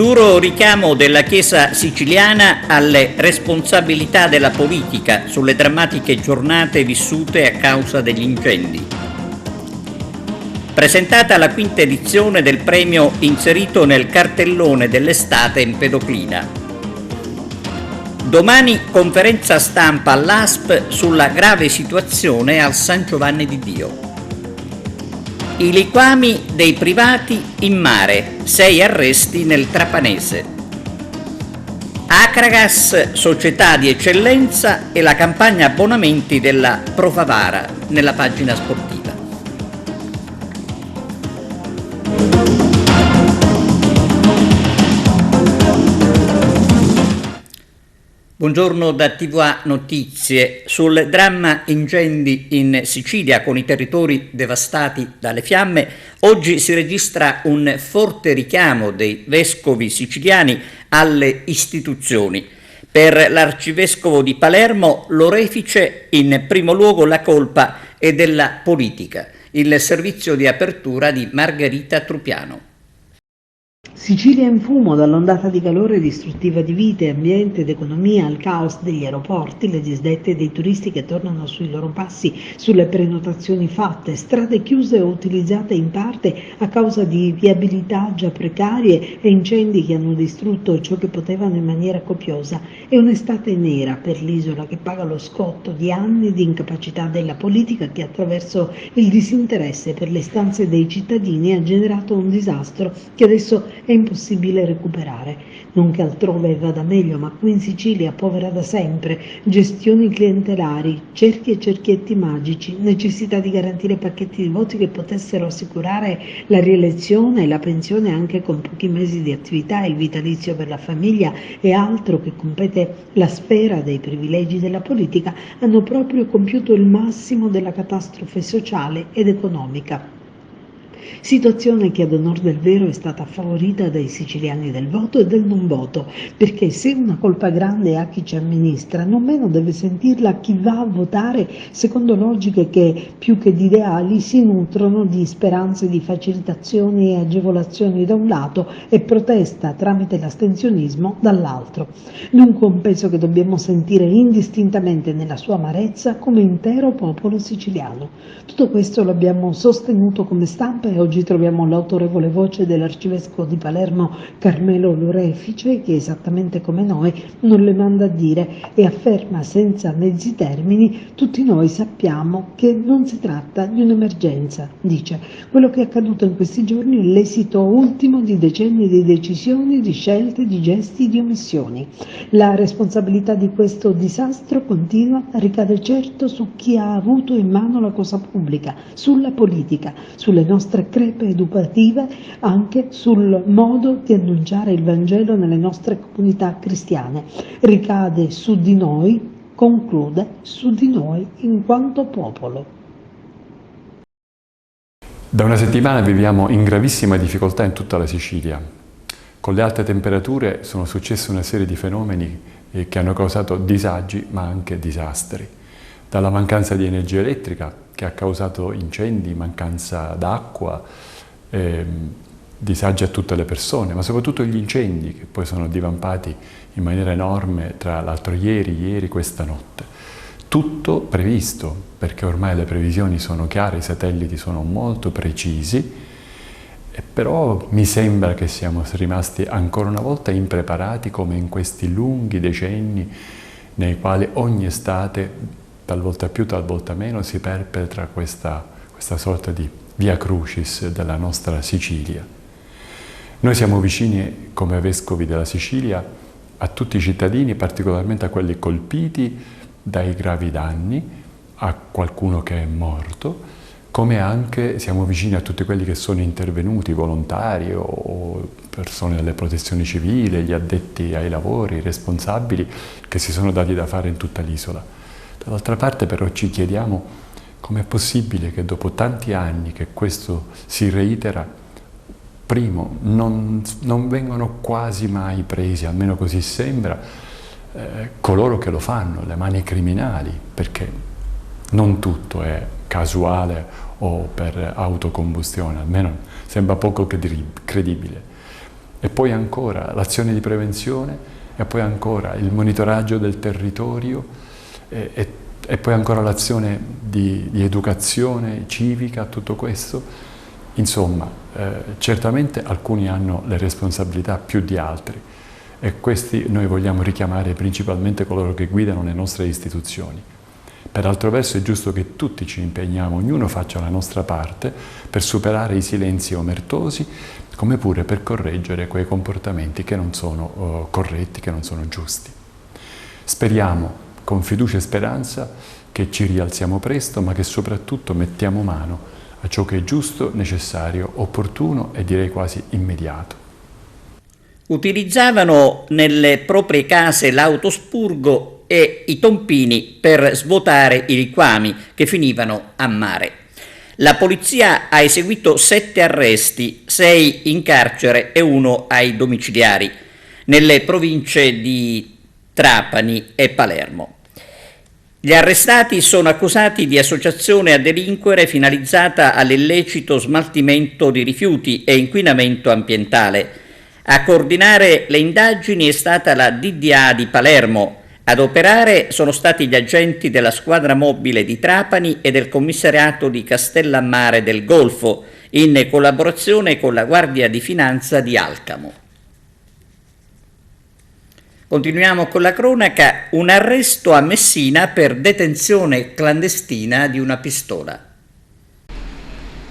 Duro richiamo della Chiesa siciliana alle responsabilità della politica sulle drammatiche giornate vissute a causa degli incendi. Presentata la quinta edizione del premio inserito nel cartellone dell'estate Empedoclina. Domani conferenza stampa all'ASP sulla grave situazione al San Giovanni di Dio. I liquami dei privati in mare, 6 arresti nel Trapanese. Acragas, società di eccellenza, e la campagna abbonamenti della Profavara nella pagina sportiva. Buongiorno da TVA Notizie. Sul dramma incendi in Sicilia con i territori devastati dalle fiamme, oggi si registra un forte richiamo dei vescovi siciliani alle istituzioni. Per l'arcivescovo di Palermo l'orefice, in primo luogo la colpa è della politica. Il servizio di apertura di Margherita Trupiano. Sicilia in fumo dall'ondata di calore distruttiva di vite, ambiente ed economia, al caos degli aeroporti, le disdette dei turisti che tornano sui loro passi, sulle prenotazioni fatte, strade chiuse o utilizzate in parte a causa di viabilità già precarie e incendi che hanno distrutto ciò che potevano in maniera copiosa. È un'estate nera per l'isola che paga lo scotto di anni di incapacità della politica che attraverso il disinteresse per le istanze dei cittadini ha generato un disastro che adesso è impossibile recuperare. Non che altrove vada meglio, ma qui in Sicilia, povera da sempre, gestioni clientelari, cerchi e cerchietti magici, necessità di garantire pacchetti di voti che potessero assicurare la rielezione e la pensione anche con pochi mesi di attività, il vitalizio per la famiglia e altro che compete la sfera dei privilegi della politica, hanno proprio compiuto il massimo della catastrofe sociale ed economica. Situazione che ad onor del vero è stata favorita dai siciliani del voto e del non voto, perché se una colpa grande ha chi ci amministra, non meno deve sentirla chi va a votare secondo logiche che, più che di ideali, si nutrono di speranze di facilitazioni e agevolazioni da un lato e protesta tramite l'astensionismo dall'altro. Dunque un peso che dobbiamo sentire indistintamente nella sua amarezza come intero popolo siciliano. Tutto questo l'abbiamo sostenuto come stampa e oggi troviamo l'autorevole voce dell'arcivescovo di Palermo Carmelo Lorefice che, esattamente come noi, non le manda a dire e afferma senza mezzi termini: tutti noi sappiamo che non si tratta di un'emergenza. Dice: quello che è accaduto in questi giorni è l'esito ultimo di decenni di decisioni, di scelte, di gesti, di omissioni. La responsabilità di questo disastro continua ricade certo su chi ha avuto in mano la cosa pubblica, sulla politica, sulle nostre crepe educative, anche sul modo di annunciare il Vangelo nelle nostre comunità cristiane. Ricade su di noi, conclude, su di noi in quanto popolo. Da una settimana viviamo in gravissima difficoltà in tutta la Sicilia. Con le alte temperature sono successe una serie di fenomeni che hanno causato disagi ma anche disastri. Dalla mancanza di energia elettrica, che ha causato incendi, mancanza d'acqua, disagi a tutte le persone, ma soprattutto gli incendi che poi sono divampati in maniera enorme tra l'altro ieri, questa notte. Tutto previsto, perché ormai le previsioni sono chiare, i satelliti sono molto precisi, però mi sembra che siamo rimasti ancora una volta impreparati come in questi lunghi decenni nei quali ogni estate, talvolta più, talvolta meno, si perpetra questa sorta di via crucis della nostra Sicilia. Noi siamo vicini, come vescovi della Sicilia, a tutti i cittadini, particolarmente a quelli colpiti dai gravi danni, a qualcuno che è morto, come anche siamo vicini a tutti quelli che sono intervenuti, volontari o persone delle protezioni civili, gli addetti ai lavori, i responsabili, che si sono dati da fare in tutta l'isola. Dall'altra parte però ci chiediamo com'è possibile che dopo tanti anni che questo si reitera, primo, non vengono quasi mai presi, almeno così sembra, coloro che lo fanno, le mani criminali, perché non tutto è casuale o per autocombustione, almeno sembra poco credibile. e poi ancora l'azione di prevenzione, e poi ancora il monitoraggio del territorio, e poi ancora l'azione di educazione civica, tutto questo. Insomma, certamente alcuni hanno le responsabilità più di altri, e questi noi vogliamo richiamare principalmente coloro che guidano le nostre istituzioni. Per altro verso è giusto che tutti ci impegniamo, ognuno faccia la nostra parte per superare i silenzi omertosi, come pure per correggere quei comportamenti che non sono corretti, che non sono giusti. Speriamo, con fiducia e speranza, che ci rialziamo presto, ma che soprattutto mettiamo mano a ciò che è giusto, necessario, opportuno e direi quasi immediato. Utilizzavano nelle proprie case l'autospurgo e i tompini per svuotare i liquami che finivano a mare. La polizia ha eseguito 7 arresti, 6 in carcere e 1 ai domiciliari, nelle province di Trapani e Palermo. Gli arrestati sono accusati di associazione a delinquere finalizzata all'illecito smaltimento di rifiuti e inquinamento ambientale. A coordinare le indagini è stata la DDA di Palermo. Ad operare sono stati gli agenti della squadra mobile di Trapani e del commissariato di Castellammare del Golfo, in collaborazione con la Guardia di Finanza di Alcamo. Continuiamo con la cronaca. Un arresto a Messina per detenzione clandestina di una pistola.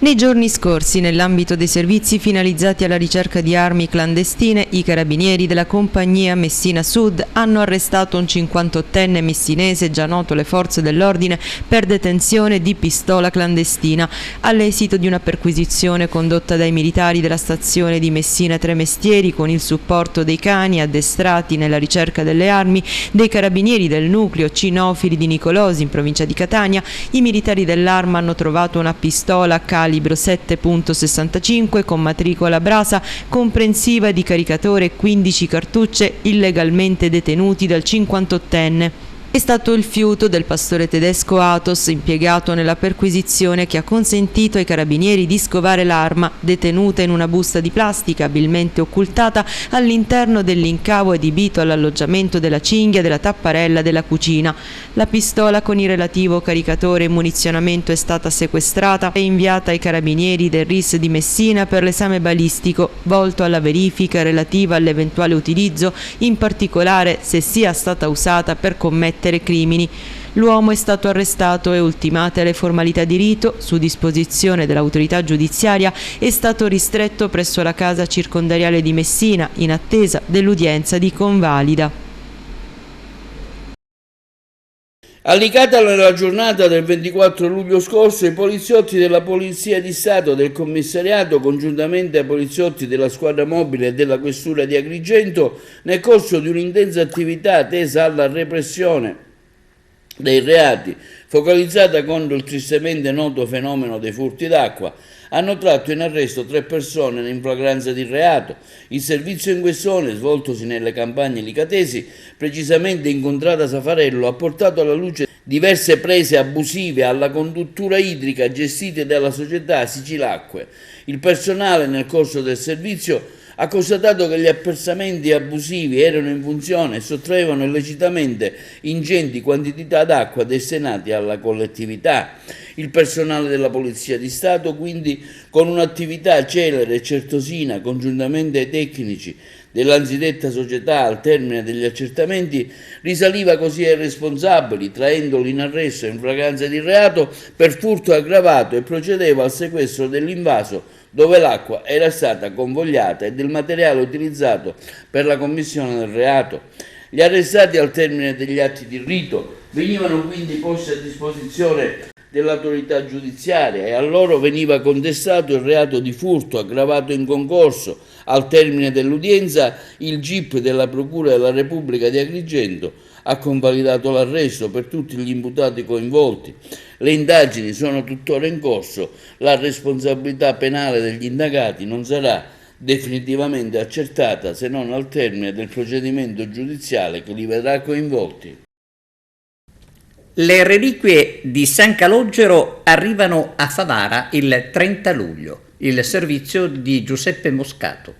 Nei giorni scorsi, nell'ambito dei servizi finalizzati alla ricerca di armi clandestine, i carabinieri della compagnia Messina Sud hanno arrestato un 58enne messinese già noto alle forze dell'ordine per detenzione di pistola clandestina, all'esito di una perquisizione condotta dai militari della stazione di Messina Tremestieri con il supporto dei cani addestrati nella ricerca delle armi, dei carabinieri del nucleo cinofili di Nicolosi in provincia di Catania. I militari dell'Arma hanno trovato una pistola calibro 7.65 con matricola Brasa, comprensiva di caricatore e 15 cartucce illegalmente detenuti dal 58enne. È stato il fiuto del pastore tedesco Athos, impiegato nella perquisizione, che ha consentito ai carabinieri di scovare l'arma, detenuta in una busta di plastica abilmente occultata all'interno dell'incavo adibito all'alloggiamento della cinghia della tapparella della cucina. La pistola con il relativo caricatore e munizionamento è stata sequestrata e inviata ai carabinieri del RIS di Messina per l'esame balistico, volto alla verifica relativa all'eventuale utilizzo, in particolare se sia stata usata per commettere crimini. L'uomo è stato arrestato e, ultimate le formalità di rito, su disposizione dell'autorità giudiziaria, è stato ristretto presso la casa circondariale di Messina in attesa dell'udienza di convalida. A Licata, nella giornata del 24 luglio scorso, i poliziotti della Polizia di Stato del Commissariato, congiuntamente ai poliziotti della squadra mobile e della Questura di Agrigento, nel corso di un'intensa attività tesa alla repressione dei reati, focalizzata contro il tristemente noto fenomeno dei furti d'acqua, hanno tratto in arresto 3 persone in flagranza di reato. Il servizio in questione, svoltosi nelle campagne licatesi, precisamente in contrada Safarello, ha portato alla luce diverse prese abusive alla conduttura idrica gestite dalla società Sicilacque. Il personale, nel corso del servizio, ha constatato che gli appersamenti abusivi erano in funzione e sottraevano illecitamente ingenti quantità d'acqua destinati alla collettività. Il personale della Polizia di Stato, quindi, con un'attività celere e certosina, congiuntamente ai tecnici dell'anzidetta società, al termine degli accertamenti, risaliva così ai responsabili, traendoli in arresto in flagranza di reato per furto aggravato, e procedeva al sequestro dell'invaso dove l'acqua era stata convogliata e del materiale utilizzato per la commissione del reato. Gli arrestati, al termine degli atti di rito, venivano quindi posti a disposizione dell'autorità giudiziaria e a loro veniva contestato il reato di furto aggravato in concorso. Al termine dell'udienza, il GIP della Procura della Repubblica di Agrigento ha convalidato l'arresto per tutti gli imputati coinvolti. Le indagini sono tuttora in corso. La responsabilità penale degli indagati non sarà definitivamente accertata se non al termine del procedimento giudiziale che li vedrà coinvolti. Le reliquie di San Calogero arrivano a Favara il 30 luglio, il servizio di Giuseppe Moscato.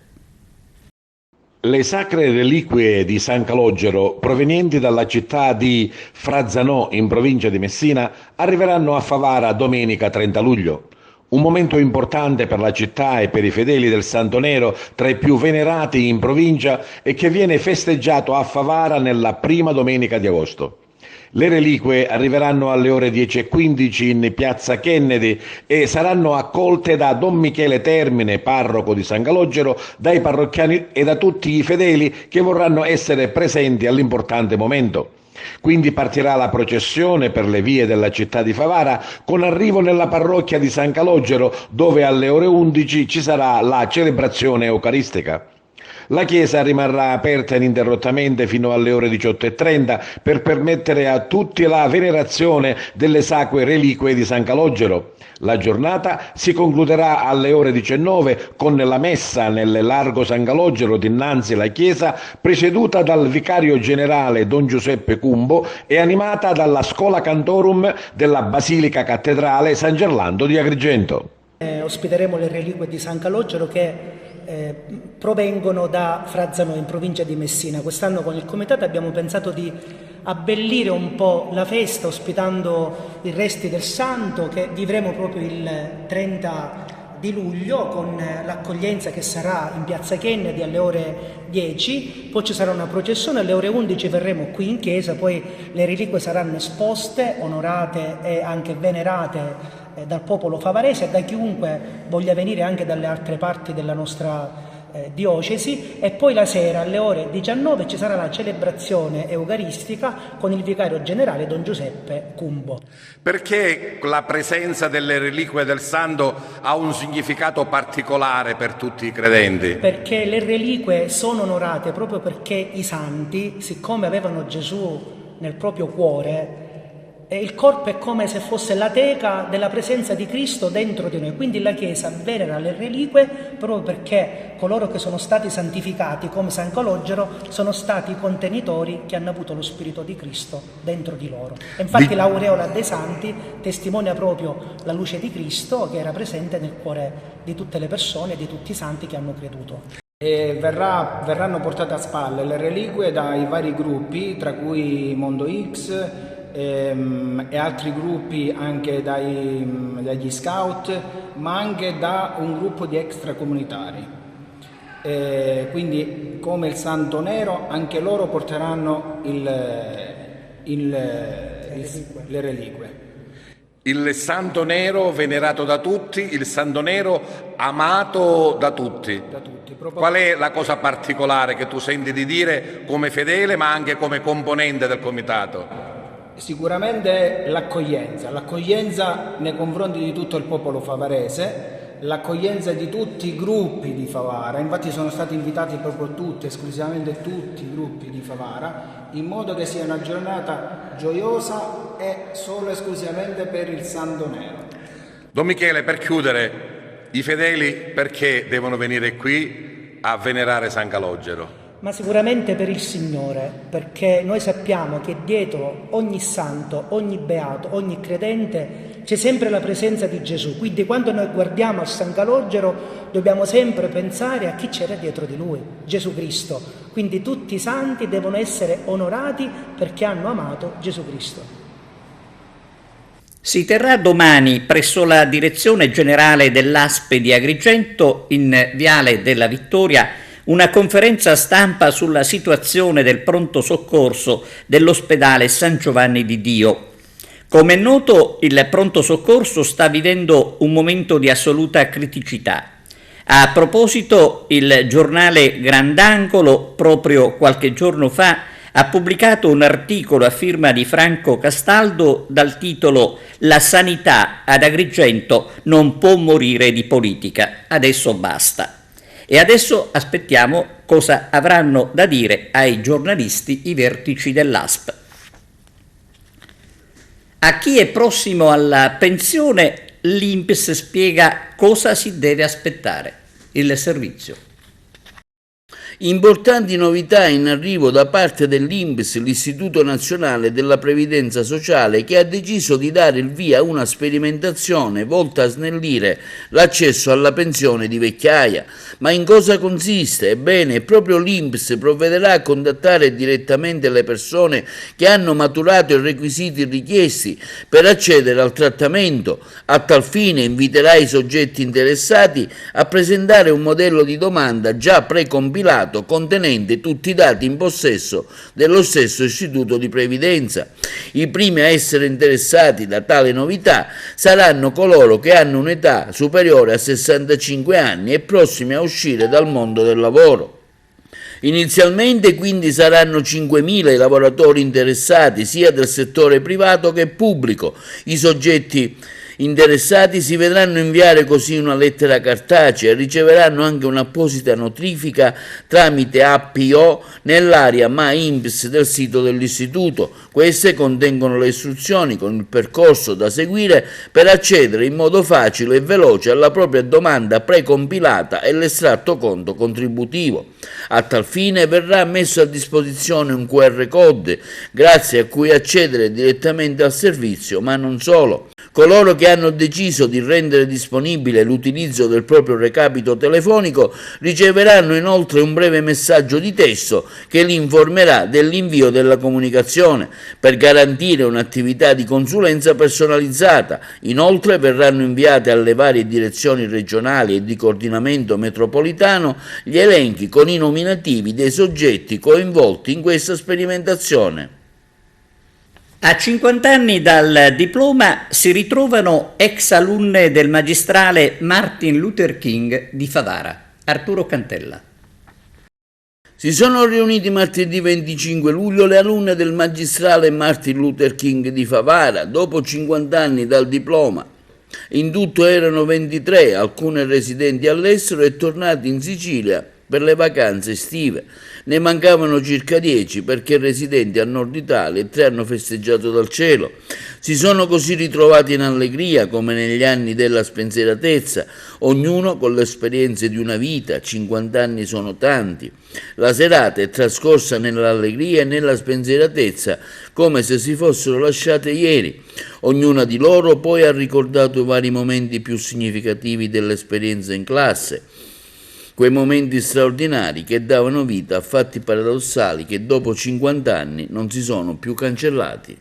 Le sacre reliquie di San Calogero, provenienti dalla città di Frazzanò, in provincia di Messina, arriveranno a Favara domenica 30 luglio. Un momento importante per la città e per i fedeli del Santo Nero, tra i più venerati in provincia, e che viene festeggiato a Favara nella prima domenica di agosto. Le reliquie arriveranno alle ore 10:15 in piazza Kennedy e saranno accolte da Don Michele Termine, parroco di San Calogero, dai parrocchiani e da tutti i fedeli che vorranno essere presenti all'importante momento. Quindi partirà la processione per le vie della città di Favara con arrivo nella parrocchia di San Calogero, dove alle ore 11 ci sarà la celebrazione eucaristica. La chiesa rimarrà aperta ininterrottamente fino alle ore 18:30 per permettere a tutti la venerazione delle sacre reliquie di San Calogero. La giornata si concluderà alle ore 19 con la messa nel largo San Calogero dinanzi alla chiesa, preceduta dal vicario generale Don Giuseppe Cumbo e animata dalla Schola Cantorum della Basilica Cattedrale San Gerlando di Agrigento. Ospiteremo le reliquie di San Calogero che provengono da Frazzanò, in provincia di Messina. Quest'anno con il comitato abbiamo pensato di abbellire un po' la festa ospitando i resti del santo che vivremo proprio il 30 di luglio con l'accoglienza che sarà in piazza Kennedy alle ore 10, poi ci sarà una processione, alle ore 11 verremo qui in chiesa, poi le reliquie saranno esposte, onorate e anche venerate dal popolo favarese e da chiunque voglia venire anche dalle altre parti della nostra diocesi, e poi la sera alle ore 19 ci sarà la celebrazione eucaristica con il vicario generale Don Giuseppe Cumbo. Perché la presenza delle reliquie del santo ha un significato particolare per tutti i credenti? Perché le reliquie sono onorate proprio perché i santi, siccome avevano Gesù nel proprio cuore, il corpo è come se fosse la teca della presenza di Cristo dentro di noi, quindi la Chiesa venera le reliquie proprio perché coloro che sono stati santificati come San Calogero sono stati i contenitori che hanno avuto lo Spirito di Cristo dentro di loro. E infatti l'aureola dei santi testimonia proprio la luce di Cristo che era presente nel cuore di tutte le persone, di tutti i santi che hanno creduto. E verranno portate a spalle le reliquie dai vari gruppi, tra cui Mondo X, e altri gruppi anche dagli scout, ma anche da un gruppo di extracomunitari. Quindi come il Santo Nero anche loro porteranno le reliquie. Il Santo Nero venerato da tutti, il Santo Nero amato da tutti. Qual è la cosa particolare che tu senti di dire come fedele ma anche come componente del comitato? Sicuramente l'accoglienza nei confronti di tutto il popolo favarese, l'accoglienza di tutti i gruppi di Favara, infatti sono stati invitati proprio esclusivamente tutti i gruppi di Favara, in modo che sia una giornata gioiosa e solo e esclusivamente per il Santo Nero. Don Michele, per chiudere, i fedeli perché devono venire qui a venerare San Calogero? Ma sicuramente per il Signore, perché noi sappiamo che dietro ogni santo, ogni beato, ogni credente c'è sempre la presenza di Gesù. Quindi quando noi guardiamo a San Calogero dobbiamo sempre pensare a chi c'era dietro di lui, Gesù Cristo. Quindi tutti i santi devono essere onorati perché hanno amato Gesù Cristo. Si terrà domani presso la direzione generale dell'ASP di Agrigento, in Viale della Vittoria, una conferenza stampa sulla situazione del pronto soccorso dell'ospedale San Giovanni di Dio. Come è noto, il pronto soccorso sta vivendo un momento di assoluta criticità. A proposito, il giornale Grandangolo, proprio qualche giorno fa, ha pubblicato un articolo a firma di Franco Castaldo dal titolo «La sanità ad Agrigento non può morire di politica, adesso basta». E adesso aspettiamo cosa avranno da dire ai giornalisti i vertici dell'ASP. A chi è prossimo alla pensione, l'INPS spiega cosa si deve aspettare: il servizio. Importanti novità in arrivo da parte dell'INPS, l'Istituto Nazionale della Previdenza Sociale, che ha deciso di dare il via a una sperimentazione volta a snellire l'accesso alla pensione di vecchiaia. Ma in cosa consiste? Ebbene, proprio l'INPS provvederà a contattare direttamente le persone che hanno maturato i requisiti richiesti per accedere al trattamento. A tal fine inviterà i soggetti interessati a presentare un modello di domanda già precompilato contenente tutti i dati in possesso dello stesso istituto di previdenza. I primi a essere interessati da tale novità saranno coloro che hanno un'età superiore a 65 anni e prossimi a uscire dal mondo del lavoro. Inizialmente quindi saranno 5.000 i lavoratori interessati sia del settore privato che pubblico. I soggetti interessati si vedranno inviare così una lettera cartacea e riceveranno anche un'apposita notifica tramite APO nell'area MyINPS del sito dell'istituto. Queste contengono le istruzioni con il percorso da seguire per accedere in modo facile e veloce alla propria domanda precompilata e l'estratto conto contributivo. A tal fine verrà messo a disposizione un QR code, grazie a cui accedere direttamente al servizio, ma non solo. Coloro che hanno deciso di rendere disponibile l'utilizzo del proprio recapito telefonico riceveranno inoltre un breve messaggio di testo che li informerà dell'invio della comunicazione per garantire un'attività di consulenza personalizzata. Inoltre verranno inviate alle varie direzioni regionali e di coordinamento metropolitano gli elenchi con i nominativi dei soggetti coinvolti in questa sperimentazione. A 50 anni dal diploma si ritrovano ex alunne del magistrale Martin Luther King di Favara. Arturo Cantella. Si sono riuniti martedì 25 luglio le alunne del magistrale Martin Luther King di Favara, dopo 50 anni dal diploma. In tutto erano 23, alcune residenti all'estero e tornati in Sicilia per le vacanze estive. Ne mancavano circa 10 perché residenti al nord Italia e 3 hanno festeggiato dal cielo. Si sono così ritrovati in allegria come negli anni della spensieratezza, ognuno con le esperienze di una vita, 50 anni sono tanti. La serata è trascorsa nell'allegria e nella spensieratezza come se si fossero lasciate ieri. Ognuna di loro poi ha ricordato i vari momenti più significativi dell'esperienza in classe. Quei momenti straordinari che davano vita a fatti paradossali che dopo 50 anni non si sono più cancellati.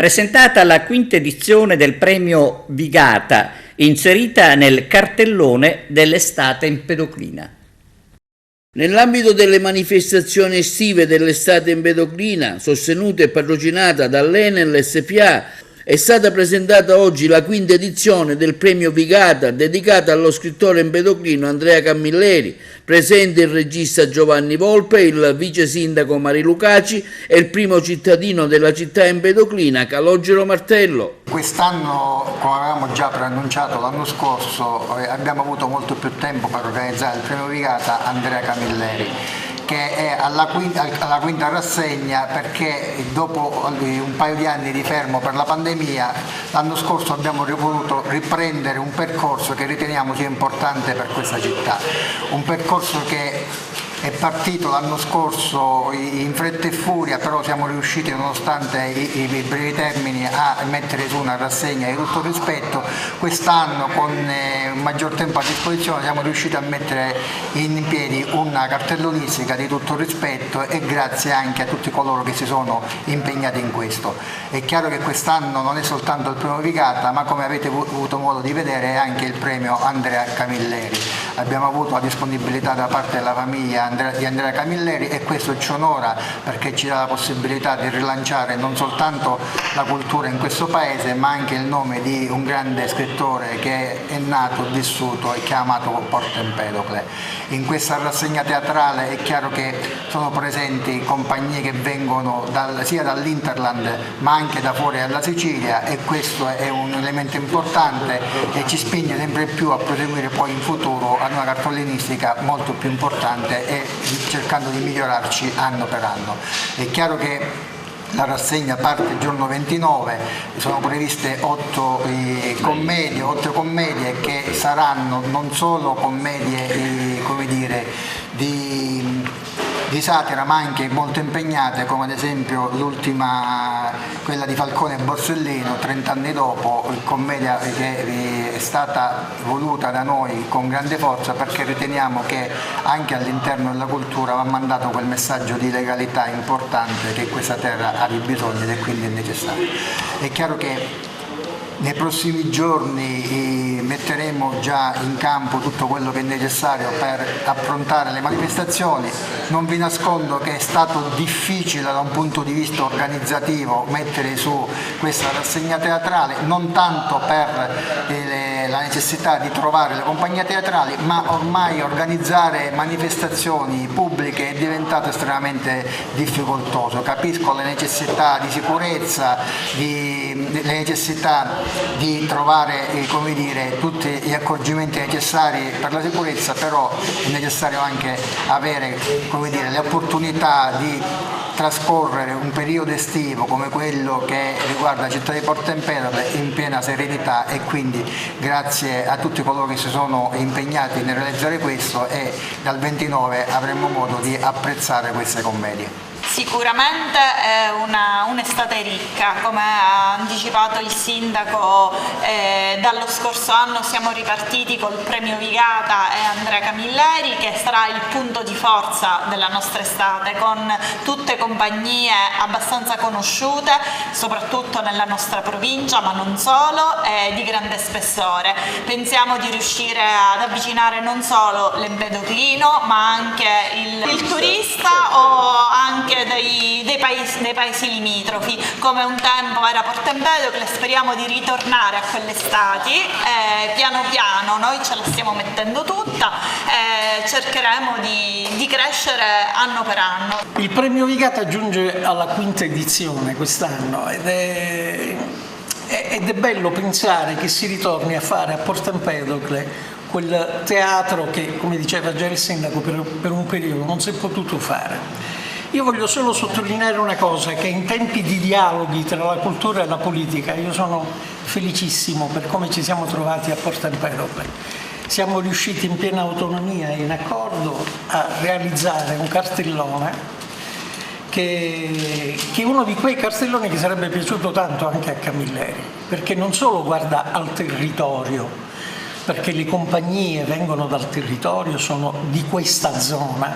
Presentata la quinta edizione del premio Vigata, inserita nel cartellone dell'estate empedoclina. Nell'ambito delle manifestazioni estive dell'estate empedoclina, sostenuta e patrocinata dall'Enel SpA, è stata presentata oggi la quinta edizione del premio Vigata, dedicata allo scrittore empedoclino Andrea Camilleri, presente il regista Giovanni Volpe, il vice sindaco Marilu Caci e il primo cittadino della città empedoclina Calogero Martello. Quest'anno, come avevamo già preannunciato l'anno scorso, abbiamo avuto molto più tempo per organizzare il premio Vigata Andrea Camilleri, che è alla quinta rassegna, perché dopo un paio di anni di fermo per la pandemia, l'anno scorso abbiamo voluto riprendere un percorso che riteniamo sia importante per questa città, un percorso che è partito l'anno scorso in fretta e furia, però siamo riusciti, nonostante i brevi termini, a mettere su una rassegna di tutto rispetto. Quest'anno, con un maggior tempo a disposizione, siamo riusciti a mettere in piedi una cartellonistica di tutto rispetto, e grazie anche a tutti coloro che si sono impegnati in questo. È chiaro che quest'anno non è soltanto il premio Vigata, ma, come avete avuto modo di vedere, è anche il premio Andrea Camilleri. Abbiamo avuto la disponibilità da parte della famiglia di Andrea Camilleri, e questo ci onora, perché ci dà la possibilità di rilanciare non soltanto la cultura in questo paese, ma anche il nome di un grande scrittore che è nato, vissuto e che ha amato Porto Empedocle. In questa rassegna teatrale è chiaro che sono presenti compagnie che vengono sia dall'Interland ma anche da fuori dalla Sicilia, e questo è un elemento importante e ci spinge sempre più a proseguire poi in futuro ad una cartellonistica molto più importante e cercando di migliorarci anno per anno. È chiaro che la rassegna parte il giorno 29, sono previste 8 commedie che saranno non solo commedie come dire, di satira, ma anche molto impegnate, come ad esempio l'ultima, quella di Falcone e Borsellino, 30 anni dopo, commedia che è stata voluta da noi con grande forza, perché riteniamo che anche all'interno della cultura va mandato quel messaggio di legalità importante che questa terra ha di bisogno, ed è quindi necessario. È chiaro che nei prossimi giorni metteremo già in campo tutto quello che è necessario per affrontare le manifestazioni. Non vi nascondo che è stato difficile da un punto di vista organizzativo mettere su questa rassegna teatrale, non tanto per la necessità di trovare le compagnie teatrali, ma ormai organizzare manifestazioni pubbliche è diventato estremamente difficoltoso. Capisco le necessità di sicurezza, le necessità di trovare come dire, tutti gli accorgimenti necessari per la sicurezza, però è necessario anche avere come dire, le opportunità di trascorrere un periodo estivo come quello che riguarda la città di Porto Empedocle in piena serenità, e quindi grazie a tutti coloro che si sono impegnati nel realizzare questo, e dal 29 avremo modo di apprezzare queste commedie. Sicuramente è un'estate ricca, come ha anticipato il sindaco. Dallo scorso anno siamo ripartiti col premio Vigata e Andrea Camilleri, che sarà il punto di forza della nostra estate, con tutte compagnie abbastanza conosciute, soprattutto nella nostra provincia, ma non solo, e di grande spessore. Pensiamo di riuscire ad avvicinare non solo l'empedoclino, ma anche il turista, o anche dei paesi limitrofi, come un tempo era Porto Empedocle. Speriamo di ritornare a quelle estati, piano piano noi ce la stiamo mettendo tutta, e cercheremo di crescere anno per anno. Il premio Vigata giunge alla quinta edizione quest'anno, ed è bello pensare che si ritorni a fare a Porto Empedocle quel teatro che, come diceva già il sindaco, per un periodo non si è potuto fare. Io voglio solo sottolineare una cosa, che in tempi di dialoghi tra la cultura e la politica io sono felicissimo per come ci siamo trovati a Porto Empedocle. Siamo riusciti in piena autonomia e in accordo a realizzare un cartellone che è uno di quei cartelloni che sarebbe piaciuto tanto anche a Camilleri, perché non solo guarda al territorio, perché le compagnie vengono dal territorio, sono di questa zona,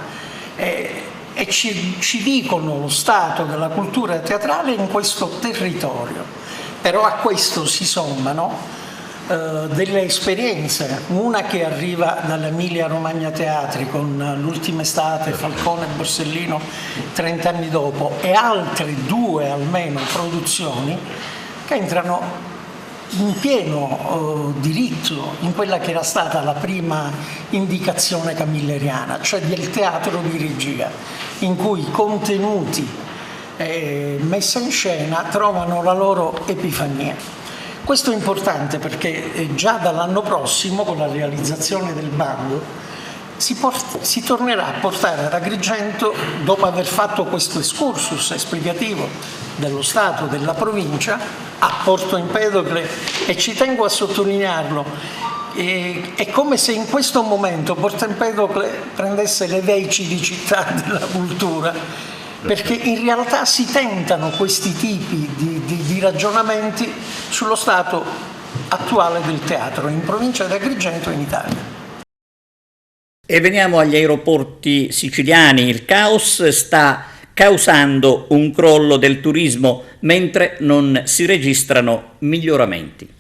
e ci dicono lo stato della cultura teatrale in questo territorio. Però a questo si sommano delle esperienze, una che arriva dall'Emilia Romagna Teatri con l'ultima estate, Falcone e Borsellino 30 anni dopo, e altre 2 almeno produzioni che entrano in pieno diritto in quella che era stata la prima indicazione camilleriana, cioè del teatro di regia, in cui i contenuti messa in scena trovano la loro epifania. Questo è importante perché già dall'anno prossimo, con la realizzazione del bando, si tornerà a portare ad Agrigento, dopo aver fatto questo excursus esplicativo dello Stato, della provincia, a Porto Empedocle, e ci tengo a sottolinearlo, è come se in questo momento Porto Empedocle prendesse le veci di città della cultura, perché in realtà si tentano questi tipi di ragionamenti sullo stato attuale del teatro in provincia di Agrigento e in Italia. E veniamo agli aeroporti siciliani. Il caos sta causando un crollo del turismo mentre non si registrano miglioramenti.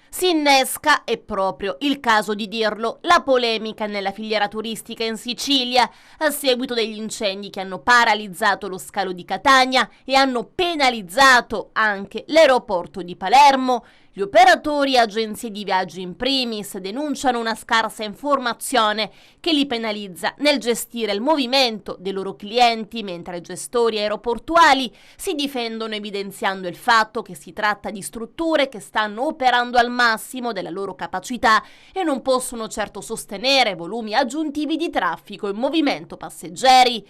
Si innesca, è proprio il caso di dirlo, la polemica nella filiera turistica in Sicilia a seguito degli incendi che hanno paralizzato lo scalo di Catania e hanno penalizzato anche l'aeroporto di Palermo. Gli operatori e agenzie di viaggio in primis denunciano una scarsa informazione che li penalizza nel gestire il movimento dei loro clienti, mentre i gestori aeroportuali si difendono evidenziando il fatto che si tratta di strutture che stanno operando al massimo della loro capacità e non possono certo sostenere volumi aggiuntivi di traffico e movimento passeggeri.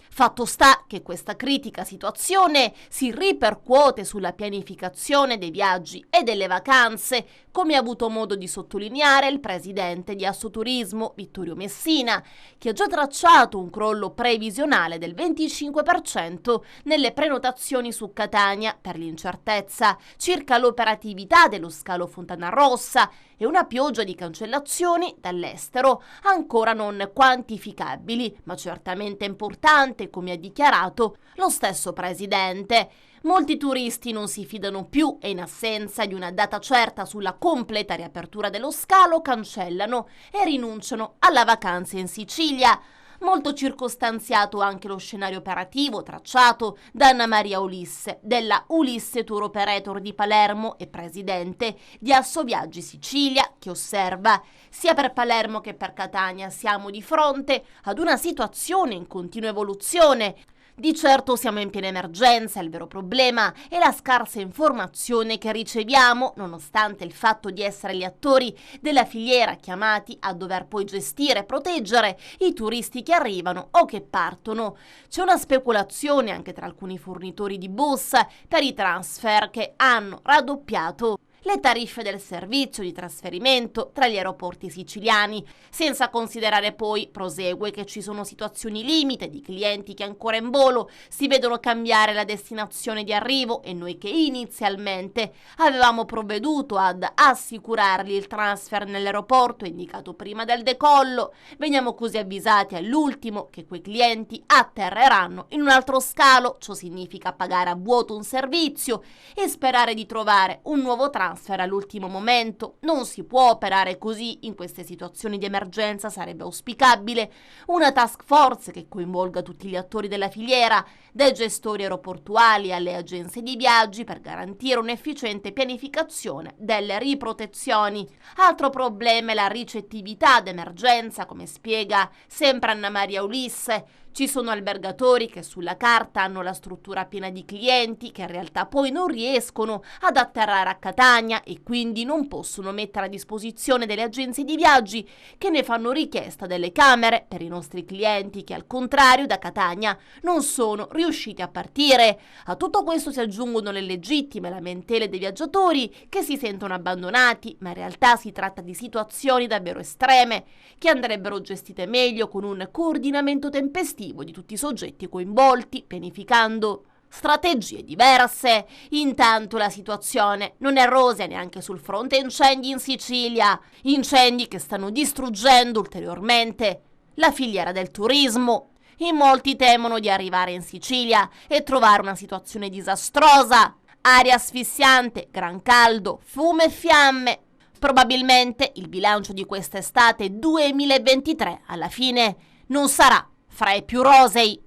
Fatto sta che questa critica situazione si ripercuote sulla pianificazione dei viaggi e delle vacanze, come ha avuto modo di sottolineare il presidente di Assoturismo, Vittorio Messina, che ha già tracciato un crollo previsionale del 25% nelle prenotazioni su Catania per l'incertezza circa l'operatività dello scalo Fontanarossa e una pioggia di cancellazioni dall'estero ancora non quantificabili, ma certamente importante, come ha dichiarato lo stesso presidente. Molti turisti non si fidano più e in assenza di una data certa sulla completa riapertura dello scalo cancellano e rinunciano alla vacanza in Sicilia. Molto circostanziato anche lo scenario operativo tracciato da Anna Maria Ulisse della Ulisse Tour Operator di Palermo e presidente di Assoviaggi Sicilia, che osserva: sia per Palermo che per Catania siamo di fronte ad una situazione in continua evoluzione. Di certo siamo in piena emergenza, il vero problema è la scarsa informazione che riceviamo, nonostante il fatto di essere gli attori della filiera chiamati a dover poi gestire e proteggere i turisti che arrivano o che partono. C'è una speculazione anche tra alcuni fornitori di bus per i transfer che hanno raddoppiato le tariffe del servizio di trasferimento tra gli aeroporti siciliani, senza considerare poi, prosegue, che ci sono situazioni limite di clienti che ancora in volo si vedono cambiare la destinazione di arrivo e noi che inizialmente avevamo provveduto ad assicurargli il transfer nell'aeroporto indicato prima del decollo, veniamo così avvisati all'ultimo che quei clienti atterreranno in un altro scalo. Ciò significa pagare a vuoto un servizio e sperare di trovare un nuovo transfer all'ultimo momento. Non si può operare così in queste situazioni di emergenza. Sarebbe auspicabile una task force che coinvolga tutti gli attori della filiera, dai gestori aeroportuali alle agenzie di viaggi, per garantire un'efficiente pianificazione delle riprotezioni. Altro problema è la ricettività d'emergenza, come spiega sempre Anna Maria Ulisse. Ci sono albergatori che sulla carta hanno la struttura piena di clienti che in realtà poi non riescono ad atterrare a Catania e quindi non possono mettere a disposizione delle agenzie di viaggi che ne fanno richiesta delle camere per i nostri clienti che al contrario da Catania non sono riusciti a partire. A tutto questo si aggiungono le legittime lamentele dei viaggiatori che si sentono abbandonati, ma in realtà si tratta di situazioni davvero estreme che andrebbero gestite meglio con un coordinamento tempestivo di tutti i soggetti coinvolti, pianificando strategie diverse. Intanto la situazione non è rosea neanche sul fronte incendi in Sicilia, incendi che stanno distruggendo ulteriormente la filiera del turismo. In molti temono di arrivare in Sicilia e trovare una situazione disastrosa, aria asfissiante, gran caldo, fumo e fiamme. Probabilmente il bilancio di quest'estate 2023 alla fine non sarà fra i più rosei.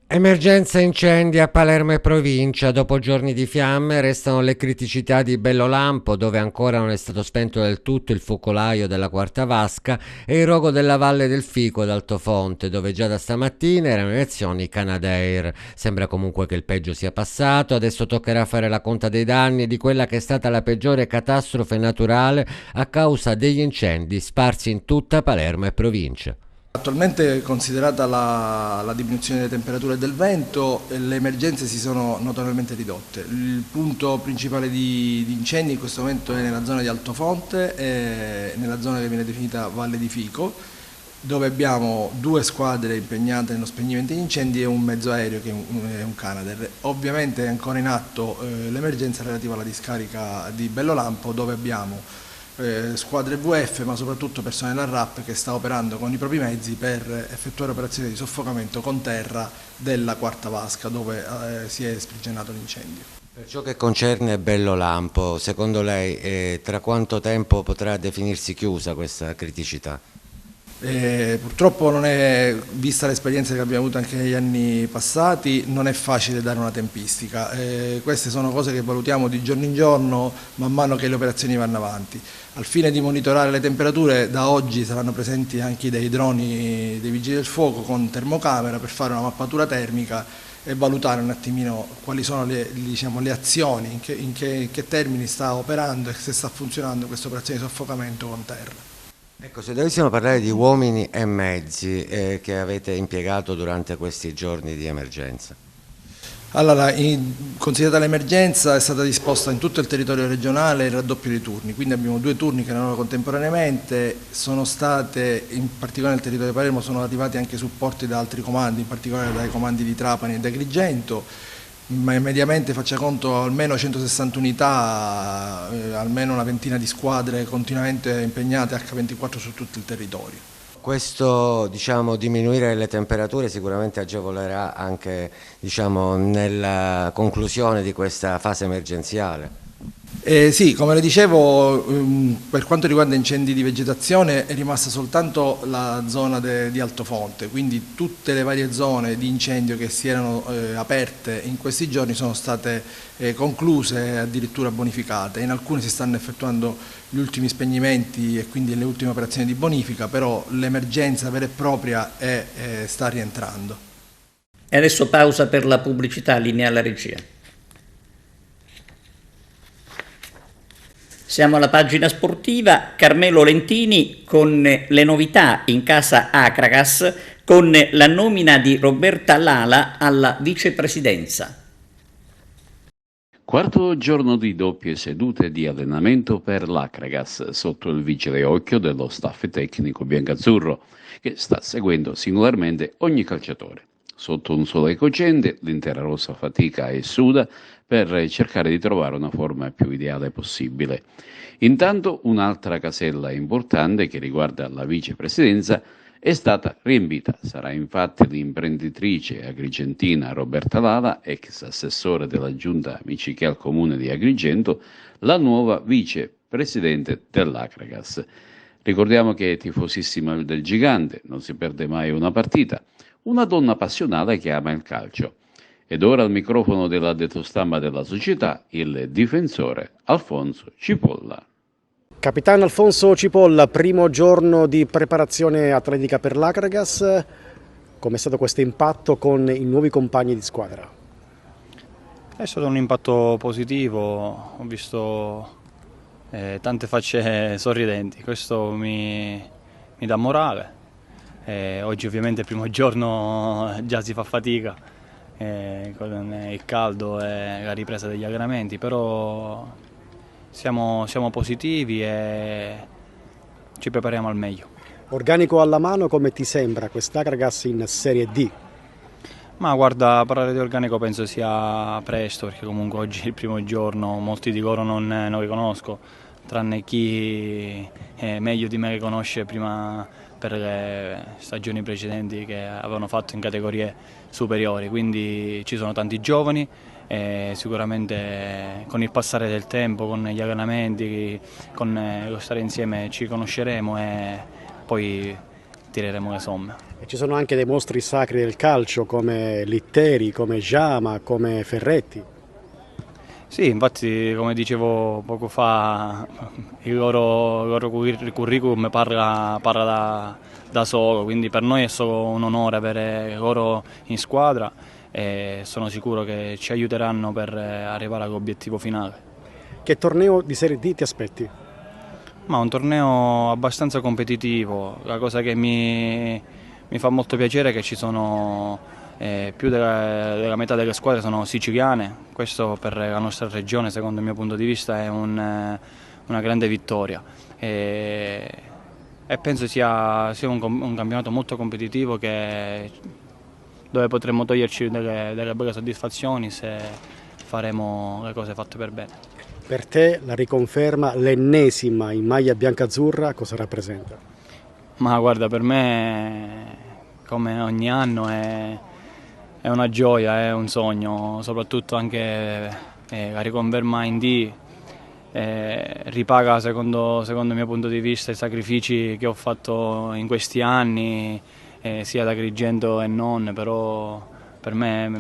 Emergenza incendi a Palermo e provincia. Dopo giorni di fiamme restano le criticità di Bellolampo, dove ancora non è stato spento del tutto il focolaio della Quarta Vasca, e il rogo della Valle del Fico ad Altofonte, dove già da stamattina erano in azione i Canadair. Sembra comunque che il peggio sia passato, adesso toccherà fare la conta dei danni di quella che è stata la peggiore catastrofe naturale a causa degli incendi sparsi in tutta Palermo e provincia. Attualmente, considerata la diminuzione delle temperature e del vento, le emergenze si sono notevolmente ridotte. Il punto principale di incendi in questo momento è nella zona di Altofonte e nella zona che viene definita Valle di Fico, dove abbiamo 2 squadre impegnate nello spegnimento degli incendi e un mezzo aereo che è un Canadair. Ovviamente è ancora in atto l'emergenza relativa alla discarica di Bellolampo, dove abbiamo squadre VF, ma soprattutto personale della RAP che sta operando con i propri mezzi per effettuare operazioni di soffocamento con terra della Quarta Vasca, dove si è sprigionato l'incendio. Per ciò che concerne Bellolampo, secondo lei tra quanto tempo potrà definirsi chiusa questa criticità? Purtroppo non è, vista l'esperienza che abbiamo avuto anche negli anni passati, non è facile dare una tempistica. Queste sono cose che valutiamo di giorno in giorno man mano che le operazioni vanno avanti. Al fine di monitorare le temperature, da oggi saranno presenti anche dei droni dei Vigili del Fuoco con termocamera per fare una mappatura termica e valutare un attimino quali sono le azioni, in che termini sta operando e se sta funzionando questa operazione di soffocamento con terra. Ecco, se dovessimo parlare di uomini e mezzi che avete impiegato durante questi giorni di emergenza. Allora, considerata l'emergenza, è stata disposta in tutto il territorio regionale il raddoppio dei turni, quindi abbiamo 2 turni che erano contemporaneamente, sono state, in particolare nel territorio di Palermo, sono arrivati anche supporti da altri comandi, in particolare dai comandi di Trapani e di Agrigento, ma mediamente faccia conto almeno 160 unità, almeno una ventina di squadre continuamente impegnate H24 su tutto il territorio. Questo, diminuire le temperature sicuramente agevolerà anche, nella conclusione di questa fase emergenziale. Sì, come le dicevo, per quanto riguarda incendi di vegetazione è rimasta soltanto la zona di Altofonte, quindi tutte le varie zone di incendio che si erano aperte in questi giorni sono state concluse e addirittura bonificate. In alcune si stanno effettuando gli ultimi spegnimenti e quindi le ultime operazioni di bonifica, però l'emergenza vera e propria sta rientrando. E adesso pausa per la pubblicità, linea alla regia. Siamo alla pagina sportiva, Carmelo Lentini con le novità in casa Acragas, con la nomina di Roberta Lala alla vicepresidenza. Quarto giorno di doppie sedute di allenamento per l'Acragas sotto il vigile occhio dello staff tecnico biancazzurro, che sta seguendo singolarmente ogni calciatore. Sotto un sole cocente, l'intera rosa fatica e suda per cercare di trovare una forma più ideale possibile. Intanto un'altra casella importante che riguarda la vicepresidenza è stata riempita. Sarà infatti l'imprenditrice agrigentina Roberta Lala, ex assessore della giunta Miciche al comune di Agrigento, la nuova vicepresidente dell'Acragas. Ricordiamo che è tifosissima del gigante, non si perde mai una partita, una donna appassionata che ama il calcio. Ed ora al microfono dell'addetto stampa della società, il difensore Alfonso Cipolla. Capitano Alfonso Cipolla, primo giorno di preparazione atletica per l'Acragas, com'è stato questo impatto con i nuovi compagni di squadra? È stato un impatto positivo, ho visto tante facce sorridenti, questo mi dà morale. Oggi ovviamente il primo giorno già si fa fatica con il caldo e la ripresa degli allenamenti, però siamo positivi e ci prepariamo al meglio. Organico alla mano, come ti sembra quest'Acragas in Serie D? Ma guarda, parlare di organico penso sia presto, perché comunque oggi è il primo giorno, molti di loro non li conosco, tranne chi è meglio di me che conosce prima per le stagioni precedenti che avevano fatto in categorie superiori, quindi ci sono tanti giovani e sicuramente con il passare del tempo, con gli allenamenti, con lo stare insieme ci conosceremo e poi tireremo le somme. E ci sono anche dei mostri sacri del calcio come Litteri, come Giama, come Ferretti. Sì, infatti come dicevo poco fa il loro curriculum parla da solo, quindi per noi è solo un onore avere loro in squadra e sono sicuro che ci aiuteranno per arrivare all'obiettivo finale. Che torneo di Serie D ti aspetti? Ma un torneo abbastanza competitivo, la cosa che mi fa molto piacere è che ci sono più della metà delle squadre sono siciliane, questo per la nostra regione secondo il mio punto di vista è una grande vittoria e penso sia un campionato molto competitivo dove potremmo toglierci delle belle soddisfazioni se faremo le cose fatte per bene. Per te la riconferma, l'ennesima in maglia biancazzurra, cosa rappresenta? Ma guarda, per me come ogni anno è una gioia, è un sogno, soprattutto anche la riconferma in D ripaga secondo il mio punto di vista i sacrifici che ho fatto in questi anni, sia da Agrigento e non, però per me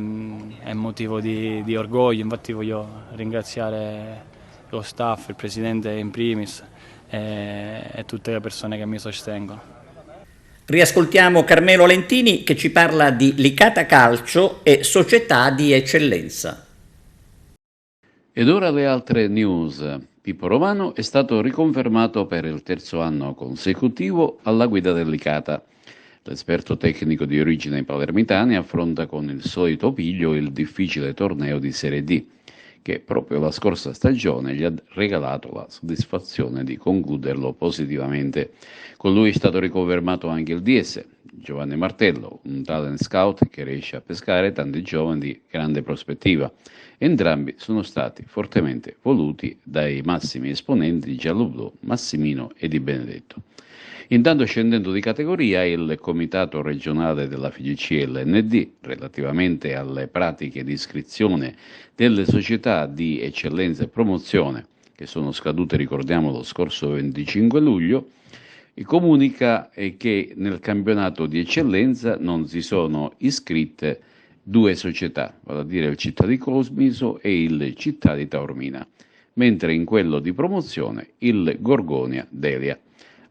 è motivo di orgoglio, infatti voglio ringraziare lo staff, il presidente in primis e tutte le persone che mi sostengono. Riascoltiamo Carmelo Lentini che ci parla di Licata Calcio e società di eccellenza. Ed ora le altre news. Pippo Romano è stato riconfermato per il terzo anno consecutivo alla guida del Licata. L'esperto tecnico di origine palermitana affronta con il solito piglio il difficile torneo di Serie D, che proprio la scorsa stagione gli ha regalato la soddisfazione di concluderlo positivamente. Con lui è stato riconfermato anche il DS, Giovanni Martello, un talent scout che riesce a pescare tanti giovani di grande prospettiva. Entrambi sono stati fortemente voluti dai massimi esponenti gialloblu Massimino e Di Benedetto. Intanto, scendendo di categoria, il Comitato regionale della FIGC LND, relativamente alle pratiche di iscrizione delle società di eccellenza e promozione, che sono scadute, ricordiamo, lo scorso 25 luglio, comunica che nel campionato di eccellenza non si sono iscritte due società, vale a dire il Città di Cosmiso e il Città di Taormina, mentre in quello di promozione il Gorgonia Delia.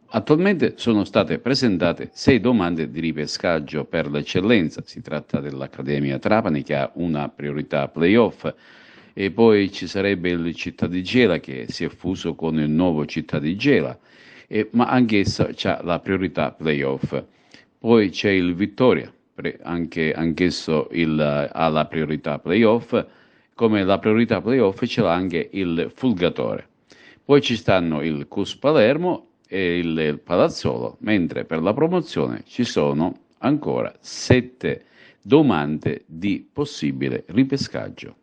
Attualmente sono state presentate 6 domande di ripescaggio per l'eccellenza. Si tratta dell'Accademia Trapani che ha una priorità playoff e poi ci sarebbe il Città di Gela che si è fuso con il nuovo Città di Gela, ma anch'essa ha la priorità playoff. Poi c'è il Vittoria, anch'esso ha la priorità playoff, come la priorità playoff ce l'ha anche il Fulgatore. Poi ci stanno il CUS Palermo e il Palazzolo, mentre per la promozione ci sono ancora 7 domande di possibile ripescaggio.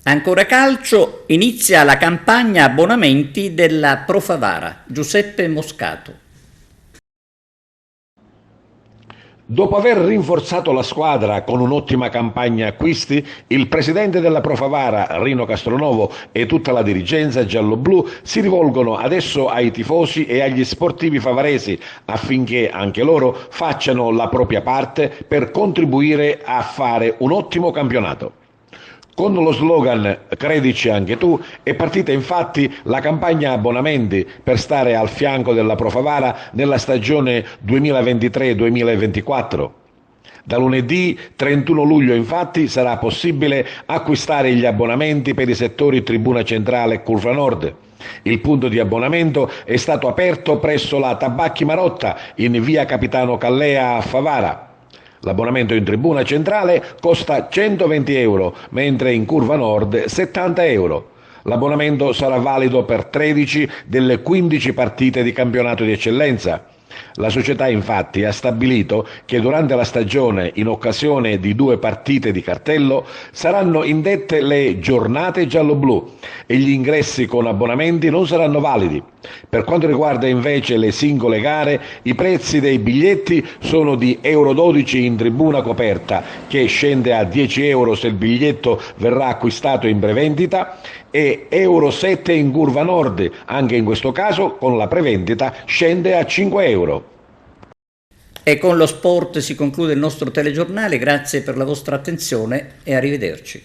Ancora calcio, inizia la campagna abbonamenti della Pro Favara. Giuseppe Moscato. Dopo aver rinforzato la squadra con un'ottima campagna acquisti, il presidente della Pro Favara, Rino Castronovo, e tutta la dirigenza gialloblu si rivolgono adesso ai tifosi e agli sportivi favaresi affinché anche loro facciano la propria parte per contribuire a fare un ottimo campionato. Con lo slogan "Credici anche tu" è partita infatti la campagna abbonamenti per stare al fianco della Pro Favara nella stagione 2023-2024. Da lunedì 31 luglio infatti sarà possibile acquistare gli abbonamenti per i settori Tribuna Centrale e Curva Nord. Il punto di abbonamento è stato aperto presso la Tabacchi Marotta in via Capitano Callea a Favara. L'abbonamento in tribuna centrale costa 120 euro, mentre in curva nord 70 euro. L'abbonamento sarà valido per 13 delle 15 partite di campionato di eccellenza. La società infatti ha stabilito che durante la stagione, in occasione di 2 partite di cartello, saranno indette le giornate gialloblu e gli ingressi con abbonamenti non saranno validi. Per quanto riguarda invece le singole gare, i prezzi dei biglietti sono di €12 in tribuna coperta, che scende a 10 euro se il biglietto verrà acquistato in prevendita, e €7 in curva nord, anche in questo caso con la prevendita scende a 5 euro. E con lo sport si conclude il nostro telegiornale, grazie per la vostra attenzione e arrivederci.